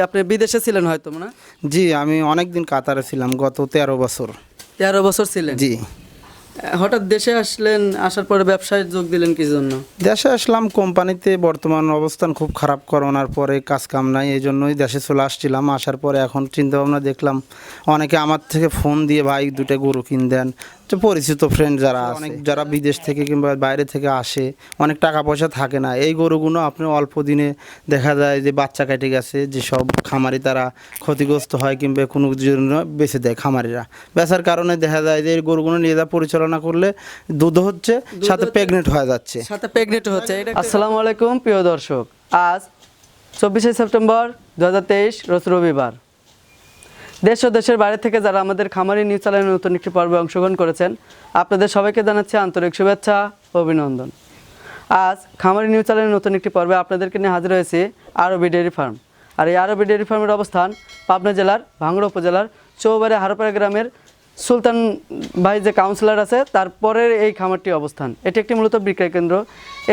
আপনি বিদেশে ছিলেন হয়তো না? জি, আমি অনেকদিন কাতারে ছিলাম, গত 13 বছর। 13 বছর ছিলেন? জি। হঠাৎ দেশে আসলেন, আসার পরে ব্যবসায় যোগ দিলেন কি জন্য? দেশে আসলাম, কোম্পানিতে বর্তমান অবস্থান খুব খারাপ, করোনার পরে কাজ কাম নাই, এই জন্যই দেশে চলে আসছিলাম। আসার পরে এখন চিন্তা ভাবনা দেখলাম, অনেকে আমার থেকে ফোন দিয়ে ভাই দুটো গরু কিন দেন, তো পরিচিত ফ্রেন্ড যারা অনেক যারা বিদেশ থেকে কিংবা বাইরে থেকে আসে, অনেক টাকা পয়সা থাকে না, এই গরুগুলো আপনি অল্প দিনে দেখা যায় যে বাচ্চা কেটে গেছে, যেসব খামারি তারা ক্ষতিগ্রস্ত হয় কিংবা কোনো জন্য বেঁচে দেয় খামারিরা, বেচার কারণে দেখা যায় যে এই গরুগুলো নিয়ে যা পরিচালনা করলে দুধ হচ্ছে, সাথে প্রেগনেন্ট হয়ে যাচ্ছে। আসসালামু আলাইকুম প্রিয় দর্শক, আজ 24শে সেপ্টেম্বর 2023 রোজ রবিবার। দেশ ও দেশের বাইরে থেকে যারা আমাদের খামারি নিউজ চ্যানেলের নতুন একটি পর্বে অংশগ্রহণ করেছেন, আপনাদের সবাইকে জানাচ্ছি আন্তরিক শুভেচ্ছা ও অভিনন্দন। আজ খামারি নিউজ চ্যানেলের নতুন একটি পর্বে আপনাদেরকে নিয়ে হাজির হয়েছি আরবি ডেয়ারি ফার্ম। আর এই আরবি ডেয়ারি ফার্মের অবস্থান পাবনা জেলার ভাঙ্গুড়া উপজেলার চৌবাড়ি হারোপাড়া গ্রামের সুলতান ভাই যে কাউন্সিলর আছে তারপরের এই খামারটি অবস্থান। এটি একটি মূলত বিক্রয় কেন্দ্র।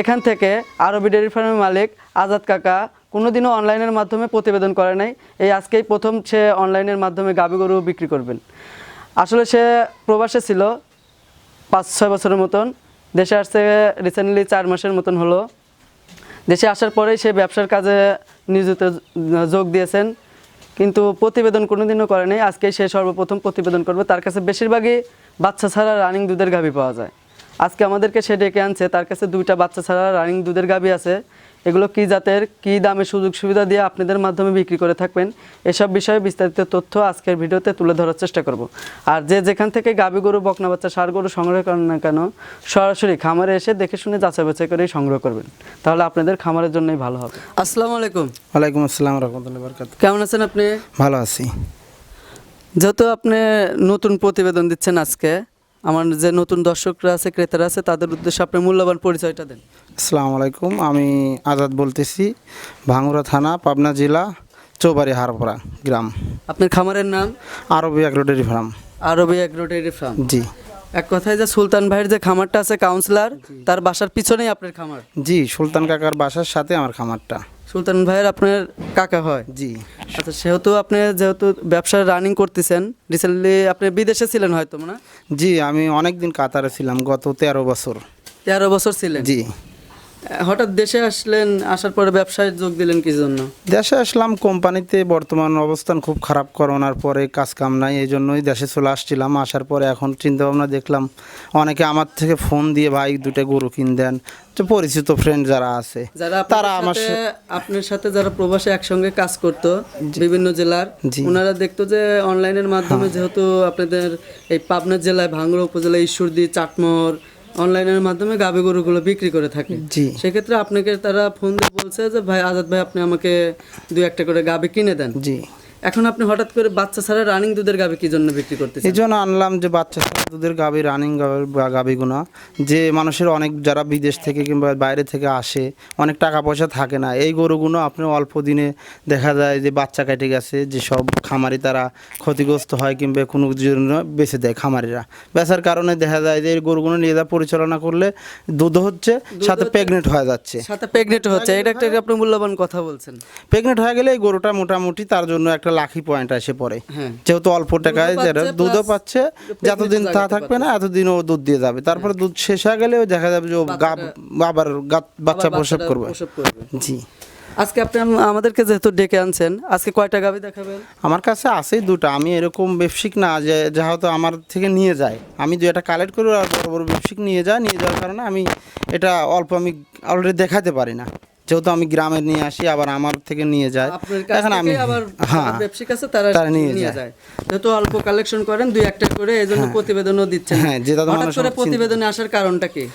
এখান থেকে আরবি ডেয়ারি ফার্মের মালিক আজাদ কাকা কোনোদিনও অনলাইনের মাধ্যমে প্রতিবেদন করে নাই, এই আজকেই প্রথম সে অনলাইনের মাধ্যমে গাভী গরু বিক্রি করবেন। আসলে সে প্রবাসে ছিল 5-6 বছরের মতন, দেশে আসছে রিসেন্টলি 4 মাসের মতন হলো। দেশে আসার পরেই সে ব্যবসার কাজে নিয়োজিত যোগ দিয়েছেন, কিন্তু প্রতিবেদন কোনোদিনও করে নাই। আজকে সে সর্বপ্রথম প্রতিবেদন করবে। তার কাছে বেশিরভাগই বাচ্চা ছাড়া রানিং দুধের গাভী পাওয়া যায়। আজকে আমাদেরকে সে ডেকে আনছে, তার কাছে 2টা বাচ্চা ছাড়া রানিং দুধের গাভী আছে। এগুলো কী জাতের, কী দামে, সুযোগ সুবিধা দিয়ে আপনাদের মাধ্যমে বিক্রি করে থাকবেন, এসব বিষয়ে বিস্তারিত তথ্য আজকের ভিডিওতে তুলে ধরার চেষ্টা করব। আর যে যেখান থেকে গাভী গরু, বকনা বাচ্চা, ষাঁড় গরু সংগ্রহ করেন না কেন, সরাসরি খামারে এসে দেখে শুনে যাচাই বাছাই করেই সংগ্রহ করবেন, তাহলে আপনাদের খামারের জন্যই ভালো হবে। আসসালামু আলাইকুম। ওয়ালাইকুম আসসালাম রাহমাতুল্লাহি ওয়া বারাকাতুহু। কেমন আছেন আপনি? ভালো আছি। যেহেতু আপনি নতুন প্রতিবেদন দিচ্ছেন আজকে, আমার যে নতুন দর্শকরা আছে, ক্রেতারা আছে, তাদের উদ্দেশ্যে আপনি মূল্যবান পরিচয়টা দেন। আসসালামু আলাইকুম, আমি আজাদ বলতেছি, ভাঙ্গুড়া থানা, পাবনা জেলা, চৌবাড়ি হারোপাড়া গ্রাম। আপনার খামারের নাম? আরবি এগ্রো ডেয়ারি ফার্ম। আরবি এগ্রো ডেয়ারি ফার্ম। জি। এক কথায় যে সুলতান ভাইয়ের যে খামারটা আছে কাউন্সিলর, তার বাসার পিছনেই আপনার খামার? জি, সুলতান কাকার বাসার সাথে আমার খামারটা। সুলতান ভাইয়ের আপনার কাকা হয়? জি। আচ্ছা, সেহেতু আপনি যেহেতু ব্যবসা রানিং করতেছেন, রিসেন্টলি আপনি বিদেশে ছিলেন হয়তো না? জি, আমি অনেকদিন কাতারে ছিলাম, গত 13 বছর। 13 বছর ছিলেন? জি। হঠাৎ দেশে আসলেন, আসার পরে ব্যবসায় যোগ দিলেন কি জন্য? দেশে আসলাম, কোম্পানিতে বর্তমান অবস্থান খুব খারাপ, করোনার পরে কাজ কাম নাই, এই জন্যই দেশে চলে আসছিলাম। আসার পরে এখন চিন্তা ভাবনা দেখলাম, অনেকে আমার থেকে ফোন দিয়ে ভাই দুটো গরু কিন দেন, তো পরিচিত ফ্রেন্ড যারা আছে তারা আমার আপনার সাথে যারা প্রবাসে একসঙ্গে কাজ করতো বিভিন্ন জেলার, ওনারা দেখতো যে অনলাইনের মাধ্যমে যেহেতু আপনাদের এই পাবনা জেলায় ভাঙ্গুড়া উপজেলায় ঈশ্বরদী, চাটমোহর অনলাইনের মাধ্যমে গাভী গরুগুলো বিক্রি করে থাকে, সেক্ষেত্রে আপনাকে তারা ফোন দিয়ে বলছে যে ভাই আজাদ ভাই, আপনি আমাকে 2-1টা করে গাভী কিনে দেন। জি। এখন আপনি হঠাৎ করে বাচ্চা ছাড়া রানিং দুধের গাভী কি জন্য বিক্রি করতেছেন? এই জন্য আনলাম যে বাচ্চা ছাড়া দুধের গাভী, রানিং গাভীগুলো, যে মানুষের অনেক যারা বিদেশ থেকে কিংবা বাইরে থেকে আসে, অনেক টাকা পয়সা থাকে না, এই গরুগুলো আপনি অল্প দিনে দেখা যায় যে বাচ্চা কেটে গেছে, যেসব খামারি তারা ক্ষতিগ্রস্ত হয় কিংবা কোনো জন্য বেঁচে দেয় খামারিরা, বেচার কারণে দেখা যায় যে এই গরুগুলো নিয়ে যা পরিচালনা করলে দুধ হচ্ছে, সাথে প্রেগনেন্ট হয়ে যাচ্ছে। এটা একটা আপনি মূল্যবান কথা বলছেন। প্রেগনেন্ট হয়ে গেলে এই গরুটা মোটামুটি তার জন্য একটা লাকি পয়েন্ট আসে পড়ে, যেহেতু অল্প টাকায় যারা দুধও পাচ্ছে, যতদিন তা থাকবে না এতদিন ও দুধ দিয়ে যাবে, তারপরে দুধ শেষ হয়ে গেলে দেখা যাবে যে আবার বাচ্চা প্রসব করবে। জি। আজকে আপনি আমাদেরকে যেহেতু ডেকে আনছেন, আজকে কয়টা গাভী দেখাবেন? আমার কাছে আছেই 2টা। আমি এরকম ব্যবসায়িক না যে যেহেতু আমার থেকে নিয়ে যায়, আমি 2টা কালেক্ট করি, আর বড় বড় ব্যবসায়িক নিয়ে যাওয়ার কারণে আমি এটা অল্প আমি অলরেডি দেখাতে পারি না, যেহেতু আমি গ্রামে নিয়ে আসি, আবার আমার থেকে নিয়ে যায়, এখন আমি ব্যবসায়িক আছে তারা নিয়ে যায়, যেহেতু অল্প কালেকশন করেন 2-1টা করে, এই জন্য প্রতিবেদনও দিচ্ছেন। হ্যাঁ, যেটা প্রতিবেদনে আসার কারণটা কি?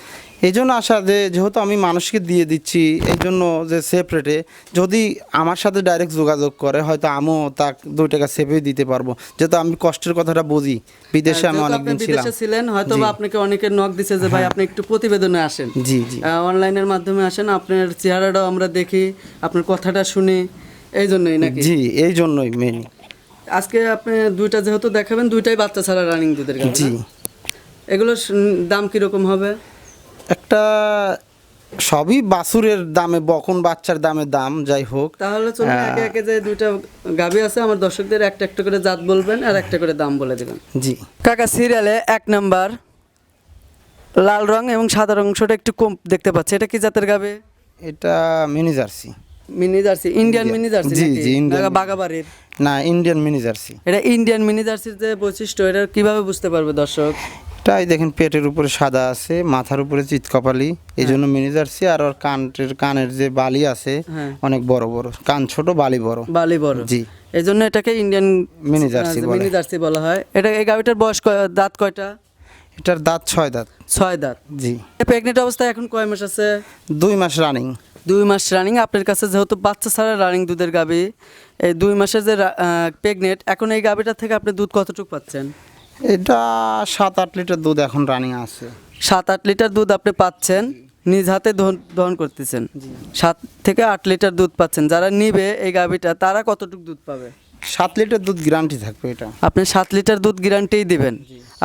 এই জন্য আসা যে যেহেতু আমি মানুষকে দিয়ে দিচ্ছি, এই জন্য যে সেফ রেটে যদি আমার সাথে ডাইরেক্ট যোগাযোগ করে, হয়তো আমিও তার 2 টাকা সেভে দিতে পারবো, যেহেতু আমি কষ্টের কথাটা বুঝি। বিদেশে আমি অনেকদিন ছিলেন, হয়তো আপনাকে অনেকে নক দিছে যে ভাই আপনি একটু প্রতিবেদনে আসেন। জি জি, অনলাইনের মাধ্যমে আসেন, আপনার চেহারাটাও আমরা দেখি, আপনার কথাটা শুনি, এই জন্যই নাকি? জি, এই জন্যই মেন। আজকে আপনি 2টা যেহেতু দেখাবেন, 2টাই বাচ্চা ছাড়া রানিং দুধের গাভী। জি। এগুলোর দাম কিরকম হবে? একটা সবই বাছুরের দামে, বকন বাচ্চার দামে দাম, যাই হোক। তাহলে চলুন একে একে যে দুইটা গাভী আছে আমার দর্শকদের একটা একটা করে জাত বলবেন আর একটা করে দাম বলে দেবেন। জি, কাকা সিরিয়ালে 1 নাম্বার লাল রং এবং সাদা অংশটা একটু কম দেখতে পাচ্ছি, এটা কি জাতের গাভী? এটা mini jersey. Mini jersey, Indian mini jersey জি, নাকি? জি, ইন্ডিয়ান নাকি বাগাবাড়ির? না, ইন্ডিয়ান মিনি জার্সি। এটা ইন্ডিয়ান মিনি জার্সির যে বৈশিষ্ট্য, এটা কিভাবে বুঝতে পারবে দর্শক? এটাই দেখেন, পেটের উপরে সাদা আছে, মাথার উপরে চিতকপালি, এই জন্য মিনি জার্সি। আর ওর কানের যে বালি আছে হ্যাঁ। অনেক বড় বড়, কান ছোট বালি বড়। বালি বড়, জি, এই জন্য এটাকে ইন্ডিয়ান মিনি জার্সি বলে। মিনি জার্সি বলা হয়। এটা এই গাভীটার বয়স দাঁত কয়টা? এটার দাঁত 6 দাঁত। 6 দাঁত। জি, প্রেগনেন্ট অবস্থায় এখন কয় মাস আছে? 2 মাস রানিং। 2 মাস রানিং। আপনার কাছে যেহেতু বাচ্চা ছাড়া রানিং দুধের গাভী, এই 2 মাসের যে প্রেগনেন্ট, এখন এই গাভীটা থেকে আপনি দুধ কতটুকু পাচ্ছেন? এটা 7-8 লিটার দুধ এখন রানিং আছে। 7-8 লিটার দুধ আপনি পাচ্ছেন, নিজ হাতে দহন করতেছেন। 7 থেকে 8 লিটার দুধ পাচ্ছেন। যারা নিবে এই গাভীটা তারা কতটুকু দুধ পাবে? 7 লিটার দুধ গ্যারান্টি থাকবে এটা। আপনি 7 লিটার দুধ গ্যারান্টিই দিবেন।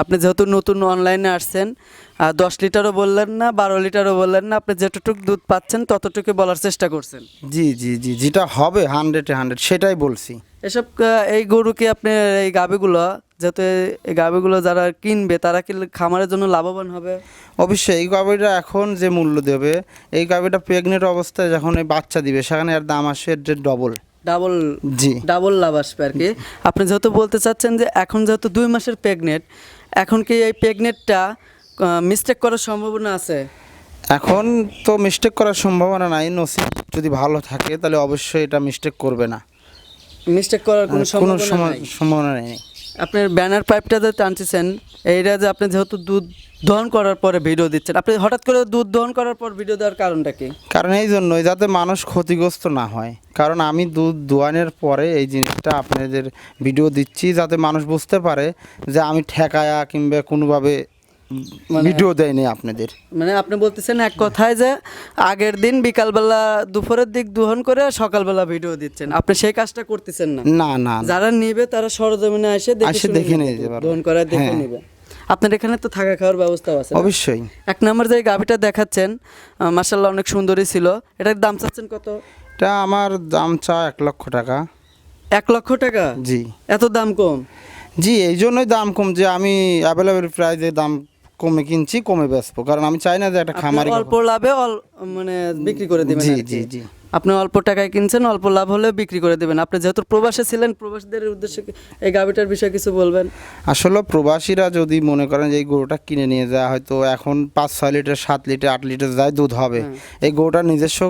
আপনি যেহেতু নতুন অনলাইনে আসছেন, 10 লিটারও বললেন না, 12 লিটারও বললেন না, আপনি যেটুকু দুধ পাচ্ছেন ততটুকু বলার চেষ্টা করছেন। জি জি জি, যেটা হবে 100-100 সেটাই বলছি। এসব এই গরু কি আপনি এই গাভীগুলো, যেহেতু এই গাভীগুলো যারা কিনবে তারা কি খামারের জন্য লাভবান হবে? অবশ্যই এই গাভীটা এখন যে মূল্য দেবে, এই গাভীটা প্রেগনেন্ট অবস্থায় যখন এই বাচ্চা দিবে সেখানে এর দাম আসবে এর ডবল। জি, ডাবল লাভ আসবে আর কি। আপনি যেহেতু বলতে চাচ্ছেন যে এখন যেহেতু 2 মাসের প্রেগনেন্ট, এখন কি এই প্রেগনেন্টটা মিস্টেক করার সম্ভাবনা আছে? এখন তো মিস্টেক করার সম্ভাবনা নাই, নসিব যদি ভালো থাকে তাহলে অবশ্যই এটা মিস্টেক করবে না। মিস্টেক করার কোনো সম্ভাবনা নাই। সম্ভাবনা নেই। আপনার ব্যানার পাইপটা যে টানতেছেন, এইটা যে আপনি যেহেতু দুধ দহন করার পরে ভিডিও দিচ্ছেন, আপনি হঠাৎ করে দুধ দহন করার পর ভিডিও দেওয়ার কারণটা কি? কারণ এই জন্যই যাতে মানুষ ক্ষতিগ্রস্ত না হয়। কারণ আমি দুধ দোয়ানোর পরে এই জিনিসটা আপনাদের ভিডিও দিচ্ছি যাতে মানুষ বুঝতে পারে যে আমি ঠেকায়া কিংবা কোনোভাবে ভিডিও দেয়নি আপনাদের। মানে আপনি বলতেছেন এক কথায় যে আগের দিন বিকালবেলা দুপুরের দিক দহন করে সকালবেলা ভিডিও দিচ্ছেন, আপনি সেই কাজটা করতেছেন না। না না, যারা নিবে তারা সরজমিনে এসে দেখে নিয়ে যেতে পারবে। দহন করে দেখে হ্যাঁ। নেবে। আপনার এখানে তো থাকা খাওয়ার ব্যবস্থাও আছে না? অবশ্যই। 1 নম্বর যে গাভীটা দেখাচ্ছেন, মাশাআল্লাহ অনেক সুন্দরী ছিল, এটার দাম চাচ্ছেন কত? এটা আমার দাম চা 1 লক্ষ টাকা। 1 লক্ষ টাকা? জি এত দাম কম? জি, এই জন্যই দাম কম যে আমি অ্যাভেলেবেল প্রাইসে দাম কমে কিনছি, কমে বেচবো। কারণ আমি চাই না যে একটা আপনি খামারি অল্প লাভে মানে বিক্রি করে দিবেন জি আর কি। জি জি। আপনি অল্প টাকায় কিনছেন, অল্প লাভ হলে বিক্রি করে দেবেন। আপনি যেহেতু প্রবাসে ছিলেন, প্রবাসীদের উদ্দেশ্যে এই গাভীটার বিষয়ে কিছু বলবেন? আসলে প্রবাসীরা যদি মনে করেন যে এই গরুটা কিনে নিয়ে যায়, হয়তো এখন 5-6 লিটার 7 লিটার 8 লিটার যায় দুধ হবে, এই গরুটা নিজস্ব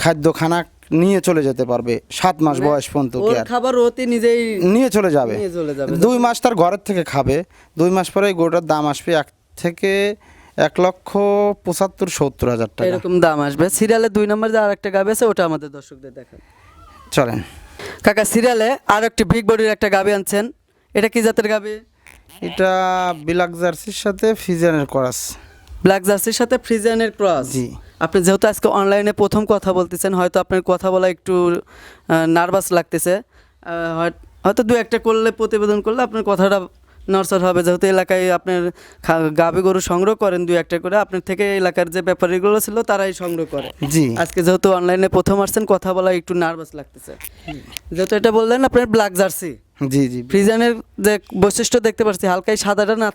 খাদ্যখানা নিয়ে চলে যেতে পারবে 7 মাস বয়স পর্যন্ত। ওর কি আর খাবার ওতে নিজেই নিয়ে চলে যাবে, নিয়ে চলে যাবে। 2 মাস তার ঘরের থেকে খাবে। 2 মাস পরে এই গরুটার দাম আসবে 1,75,000-70,000 টাকা। এরকম দাম আসবে। সিরিয়ালে 2 নম্বর যে আরেকটা গাভী আছে ওটা আমাদের দর্শকদের দেখান। চলেন কাকা, সিরিয়ালে আর একটি বিগ বডির একটা গাভী আনছেন, এটা কি জাতের গাভী? এটা ব্ল্যাক জার্সির সাথে ফিজিয়ানের ক্রস। ব্ল্যাক জার্সির সাথে ফ্রিজিয়ানের ক্রস। জি। আপনি যেহেতু আজকে অনলাইনে প্রথম কথা বলতেছেন, হয়তো আপনার কথা বলা একটু নার্ভাস লাগতেছে। হয়তো 2-1টা করলে, প্রতিবেদন করলে আপনার কথাটা নড়চড় হবে। যেহেতু এলাকায় আপনার গাভী গরু সংগ্রহ করেন 2-1টা করে, আপনার থেকে এলাকার যে ব্যাপারীগুলো ছিল তারাই সংগ্রহ করে। জি আজকে যেহেতু অনলাইনে প্রথম আসছেন, কথা বলা একটু নার্ভাস লাগতেছে। যেহেতু এটা বললেন আপনার ব্ল্যাক জার্সি, জি জি ফ্রিজিয়ানের যে বৈশিষ্ট্য দেখতে পাচ্ছি, হালকাই সাদাটা না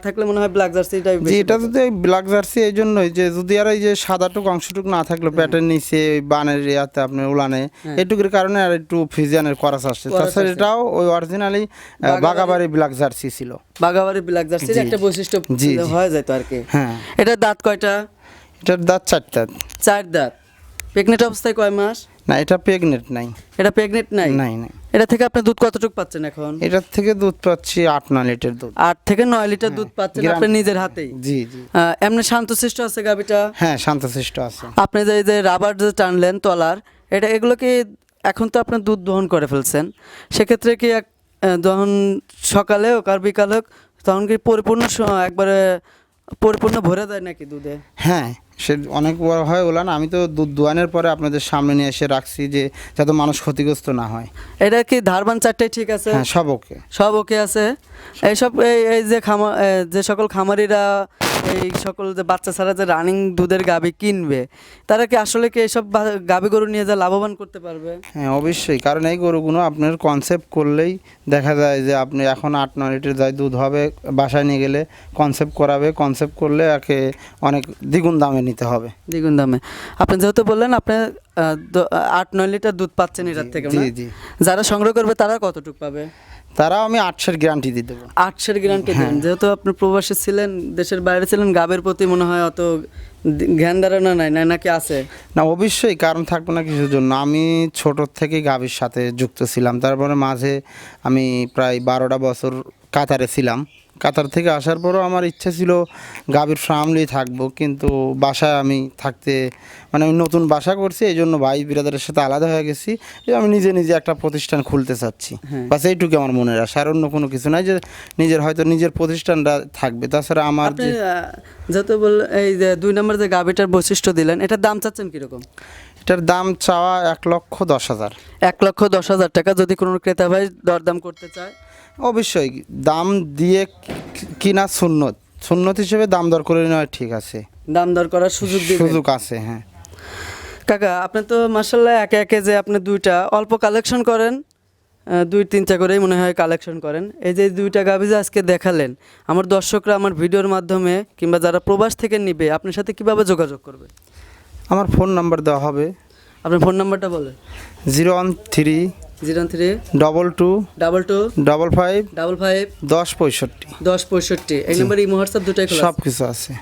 থাকলে মনে হয় ব্ল্যাক জার্সিটাই জি। এটা যদি ব্ল্যাক জার্সি এই জন্যই যে যদি আর এই যে সাদাটুকু অংশটুকু না থাকলো প্যাটের নিচে বানের ইয়াতে আপনার উলানে, এটুকুর কারণে আর একটু ফিজিয়ানের করাস আসছে। তাছাড়া এটাও ওই অরিজিনালি বাগাবাড়ি ব্ল্যাক জার্সি ছিল। বাগাবাড়ি ব্ল্যাক জার্সির একটা বৈশিষ্ট্য হয়ে যায় তো আর কি। হ্যাঁ। এটার দাঁত কয়টা? এটার দাঁত 4 দাঁত। 4 দাঁত। প্রেগনেন্ট অবস্থায় কয় মাস? না, এটা প্রেগনেন্ট নাই। এটা প্রেগনেন্ট নাই? নাই নাই। এটা থেকে আপনি দুধ কতটুকু পাচ্ছেন এখন? এটার থেকে দুধ পাচ্ছি 8-9 লিটার দুধ। 8 থেকে 9 লিটার দুধ পাচ্ছেন আপনি নিজের হাতেই? জি জি। এমনি শান্তশিষ্ট আছে গাভীটা? হ্যাঁ, শান্তশিষ্ট আছে। আপনি যে রাবার যে টানলেন তলার, এগুলো কি এখন তো আপনি দুধ দহন করে ফেলছেন, সেক্ষেত্রে কি দহন সকালে হোক আর বিকাল হোক তখন কি একবারে পরিপূর্ণ ভরে যায় নাকি দুধে? হ্যাঁ, সে অনেক বড় হয় ওলা না। আমি তো দুধ দোয়ানোর পরে আপনাদের সামনে নিয়ে এসে রাখছি যে যাতে মানুষ ক্ষতিগ্রস্ত না হয়। এটা কি ধারবান 4টাই ঠিক আছে? হ্যাঁ, সব ওকে। সব ওকে আছে। এইসব এই যে যে সকল খামারিরা এই সকল যে বাচ্চা ছাড়া যে রানিং দুধের গাভী কিনবে, তারা কি আসলে কি এইসব গাভী গরু নিয়ে যা লাভবান করতে পারবে? হ্যাঁ অবশ্যই, কারণ এই গরুগুলো আপনার কনসেপ্ট করলেই দেখা যায় যে আপনি এখন 8-9 লিটার যায় দুধ হবে, বাসায় নিয়ে গেলে কনসেপ্ট করাবে, কনসেপ্ট করলে একে অনেক দ্বিগুণ দামে নিতে হবে। দ্বিগুণ দামে। আপনি যেহেতু বললেন আপনি 8-9 লিটার দুধ পাচ্ছেন এটার থেকে, জি জি। যারা সংগ্রহ করবে তারা কতটুকু পাবে? তারাও আমি 800 গ্যারান্টি দিয়ে দেবো। 800 গ্যারান্টি দেন? যেহেতু আপনি প্রবাসী ছিলেন, দেশের বাইরে ছিলেন, গাবের প্রতি মনে হয় অত জ্ঞান ধারণা নাই, নাকি আছে? না অবশ্যই কারণ থাকবে না কিছুর জন্য। আমি ছোট থেকেই গাভীর সাথে যুক্ত ছিলাম, তারপরে মাঝে আমি প্রায় 12টা বছর কাতারে ছিলাম। কাতার থেকে আসার পরও আমার ইচ্ছে ছিল গাভীর ফার্মলি থাকবো, কিন্তু বাসায় আমি থাকতে মানে আমি নতুন বাসা করছি, এই জন্য ভাই বিরাদারের সাথে আলাদা হয়ে গেছি। আমি নিজে নিজে একটা প্রতিষ্ঠান খুলতে চাচ্ছি, বাস এইটুকু আমার মনের আশা, আর অন্য কোনো কিছু নাই, যে নিজের হয়তো নিজের প্রতিষ্ঠানটা থাকবে। তাছাড়া আমার আপনি যেহেতু বললেন এই যে 2 নম্বর যে গাভীটার বৈশিষ্ট্য দিলেন, এটার দাম চাচ্ছেন কিরকম? এটার দাম চাওয়া 1,10,000। 1,10,000 টাকা। যদি কোনো ক্রেতা ভাই দরদাম করতে চায়? অবশ্যই দাম দিয়ে কিনা সুন্নত হিসেবে দাম দর করে নেওয়া ঠিক আছে, দাম দর করার সুযোগ সুযোগ আছে। হ্যাঁ কাকা, আপনি তো মার্শাল্লাহ একে একে যে আপনি দুইটা অল্প কালেকশন করেন, 2-3টা করেই মনে হয় কালেকশন করেন। এই যে 2টা গাভী যে আজকে দেখালেন, আমার দর্শকরা আমার ভিডিওর মাধ্যমে কিংবা যারা প্রবাস থেকে নিবে আপনার সাথে কিভাবে যোগাযোগ করবে? আমার ফোন নাম্বার দেওয়া হবে। আপনার ফোন নাম্বারটা বলেন। 013 03 22 22 55 55 1065। 1065। এই নাম্বারে ইমো হোয়াটসঅ্যাপ দুটাই খোলা? সব কিছু আছে।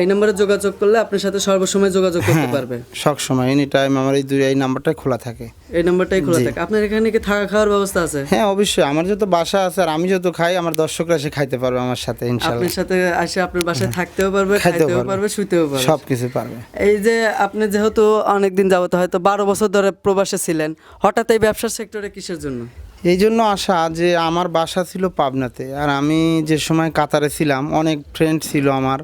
এই নাম্বারে যোগাযোগ করলে আপনার সাথে সর্বসময় যোগাযোগ করতে পারবে? সব সময় এনি টাইম আমার এই নাম্বারটাই খোলা থাকে। এই নাম্বারটাই খোলা থাকে। আপনার এখানে কি থাকা খাওয়ার ব্যবস্থা আছে? হ্যাঁ অবশ্যই, আমার যত বাসা আছে আর আমি যত খাই আমার দর্শকরা এসে খাইতে পারবে আমার সাথে ইনশাআল্লাহ। আপনার সাথে আসে আপনার বাসায় থাকতেও পারবে, খাইতেও পারবে, শুইতেও পারবে, সব কিছু পারবে। এই যে আপনি যেহেতু অনেকদিন যাবত হয়তো 12 বছর ধরে প্রবাসে ছিলেন, হঠাৎ এই ব্যবসার সেক্টরে কিসের জন্য? এই জন্য আসা যে আমার বাসা ছিল পাবনাতে, আর আমি যে সময় কাতারে ছিলাম অনেক ফ্রেন্ড ছিল আমার,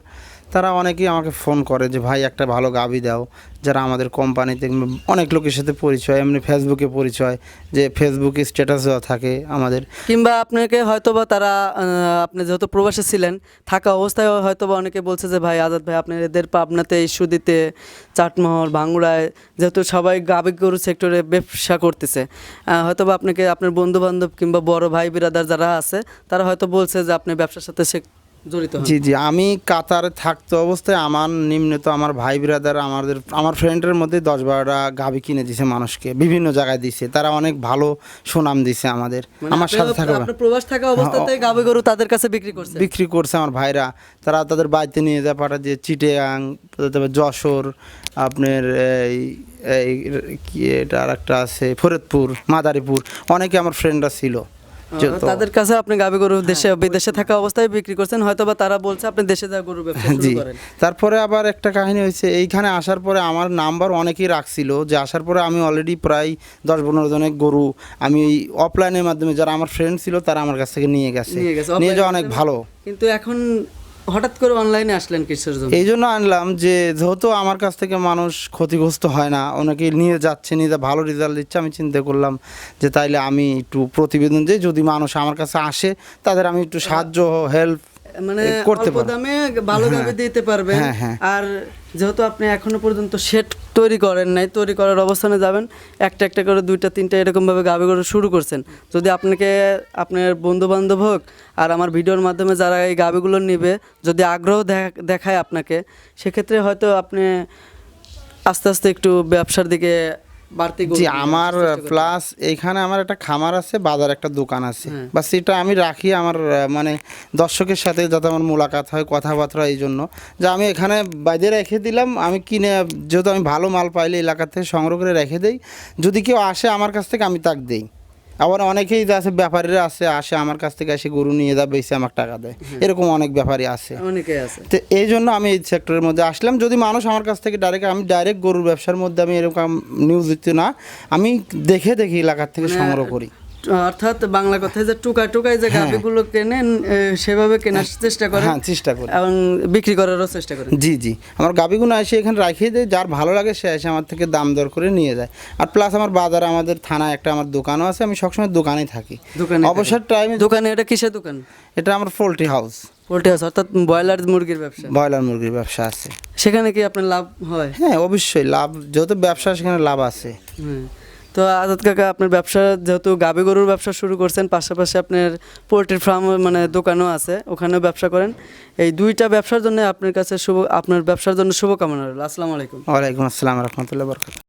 তারা অনেকেই আমাকে ফোন করে যে ভাই একটা ভালো গাভী দাও, যারা আমাদের কোম্পানিতে অনেক লোকের সাথে পরিচয়, এমনি ফেসবুকে পরিচয়, যে ফেসবুকে স্ট্যাটাস দেওয়া থাকে আমাদের, কিংবা আপনাকে হয়তোবা তারা আপনি যেহেতু প্রবাসে ছিলেন থাকা অবস্থায় হয়তোবা অনেকে বলছে যে ভাই আজাদ ভাই আপনার এদের পাবনাতে ইস্যু দিতে চাটমোহর ভাঙ্গুড়ায় যেহেতু সবাই গাভী গরু সেক্টরে ব্যবসা করতেছে, হয়তোবা আপনাকে আপনার বন্ধু বান্ধব কিংবা বড় ভাই বিরাদার যারা আছে তারা হয়তো বলছে যে আপনি ব্যবসার সাথে জড়িত হন। জি জি, আমি কাতারে থাকতে অবস্থায় আমার নিম্নত আমার ভাই ব্রাদার আমার ফ্রেন্ডের মধ্যে 10-12টা গাভী কিনে দিছে মানুষকে, বিভিন্ন জায়গায় দিছে, তারা অনেক ভালো সুনাম দিছে আমাদের। মানে আমার সাথে থাকা আপনি প্রবাস থাকা অবস্থাতে গাভী গরু তাদের কাছে বিক্রি করছে আমার ভাইরা, তারা তাদের বাড়িতে নিয়ে যায়, পাঠা দিয়ে চিটিয়াং, তারপর যশোর, আপনার এই এই কি এটা আর একটা আছে ফরিদপুর, মাদারীপুর, অনেকে আমার ফ্রেন্ডরা ছিল, তাদের কাছে আপনি গাভী গরু দেশে বিদেশে থাকা অবস্থায় বিক্রি করছেন, হয়তোবা তারা বলছে আপনি দেশে যা গরু ব্যবসা শুরু করেন। তারপরে আবার একটা কাহিনী হয়েছে, এইখানে আসার পরে আমার নাম্বার অনেকেই রাখছিল, যে আসার পরে আমি অলরেডি প্রায় 10-15 জনের গরু আমি অফলাইনের মাধ্যমে যারা আমার ফ্রেন্ড ছিল তারা আমার কাছ থেকে নিয়ে গেছে, নিয়ে যাওয়া অনেক ভালো। কিন্তু এখন হঠাৎ করে অনলাইনে আসলেন কিসের জন্য? এই জন্য আনলাম যে যেহেতু আমার কাছ থেকে মানুষ ক্ষতিগ্রস্ত হয় না, অনেকে নিয়ে যাচ্ছে, নিয়ে ভালো রেজাল্ট দিচ্ছে, আমি চিন্তা করলাম যে তাইলে আমি একটু প্রতিবেদন দিই, যদি মানুষ আমার কাছে আসে তাদের আমি একটু সাহায্য হেল্প মানে অল্প দামে ভালো গাভী দিতে পারবেন। আর যেহেতু আপনি এখনো পর্যন্ত সেট তৈরি করেন নাই, তৈরি করার অবস্থানে যাবেন, একটা একটা করে 2টা-3টা এরকমভাবে গাভী গরু শুরু করছেন, যদি আপনাকে আপনার বন্ধু বান্ধব হোক আর আমার ভিডিওর মাধ্যমে যারা এই গাভীগুলো নেবে যদি আগ্রহ দেখায় আপনাকে, সেক্ষেত্রে হয়তো আপনি আস্তে আস্তে একটু ব্যবসার দিকে বাড়তি। জি, আমার প্লাস এইখানে আমার একটা খামার আছে, বাজার একটা দোকান আছে, বা সেটা আমি রাখি আমার মানে দর্শকের সাথে যাতে আমার মোলাকাত হয়, কথাবার্তা, এই জন্য যে আমি এখানে বাইরে রেখে দিলাম, আমি কিনে যেহেতু আমি ভালো মাল পাইলে এলাকা থেকে সংগ্রহ করে রেখে দেই, যদি কেউ আসে আমার কাছ থেকে আমি তাকে দেই। আবার অনেকেই আছে ব্যাপারীরা আসে আমার কাছ থেকে এসে গরু নিয়ে যাবে, বেশি আমার টাকা দেয়, এরকম অনেক ব্যাপারী আছে, অনেকেই আছে। তো এই জন্য আমি এই সেক্টরের মধ্যে আসলাম। যদি মানুষ আমার কাছ থেকে ডাইরেক্ট গরুর ব্যবসার মধ্যে আমি এরকম নিউজ দিতে না, আমি দেখে এলাকার থেকে সংগ্রহ করি। অর্থাৎ বাংলা কথায় যে টুকায় যে গাভীগুলো কেনেন সেভাবে কেনার চেষ্টা করেন, হ্যাঁ চেষ্টা করি। এবং বিক্রি করারও চেষ্টা করেন। জি জি, আমার গাভীগুলো এসে এখানে রাখিয়ে দেয়, যার ভালো লাগে সে এসে আমার থেকে দাম দর করে নিয়ে যায়। আর প্লাস আমার বাজারে আমাদের থানায় একটা আমার দোকানও আছে, আমি সবসময় দোকানেই থাকি। দোকানে অবসর টাইমে দোকানে এটা কিসের দোকান? এটা আমার পোল্ট্রি হাউস, পোল্ট্রি হাউস, অর্থাৎ ব্রয়লার মুরগির ব্যবসা। ব্রয়লার মুরগির ব্যবসা আছে। সেখানে কি আপনার লাভ হয়? হ্যাঁ অবশ্যই লাভ, যেহেতু ব্যবসা সেখানে লাভ আছে। হ্যাঁ। তো আজাদ কাকা, আপনার ব্যবসা যেহেতু গাভী গরুর ব্যবসা শুরু করছেন, পাশাপাশি আপনার পোলট্রি ফার্ম মানে দোকানও আছে, ওখানেও ব্যবসা করেন। এই দুইটা ব্যবসার জন্য আপনার কাছে আপনার ব্যবসার জন্য শুভকামনা রইল। আসসালামু আলাইকুম। ওয়ালাইকুম আসসালাম রহমতুল্লাহ বরকাত।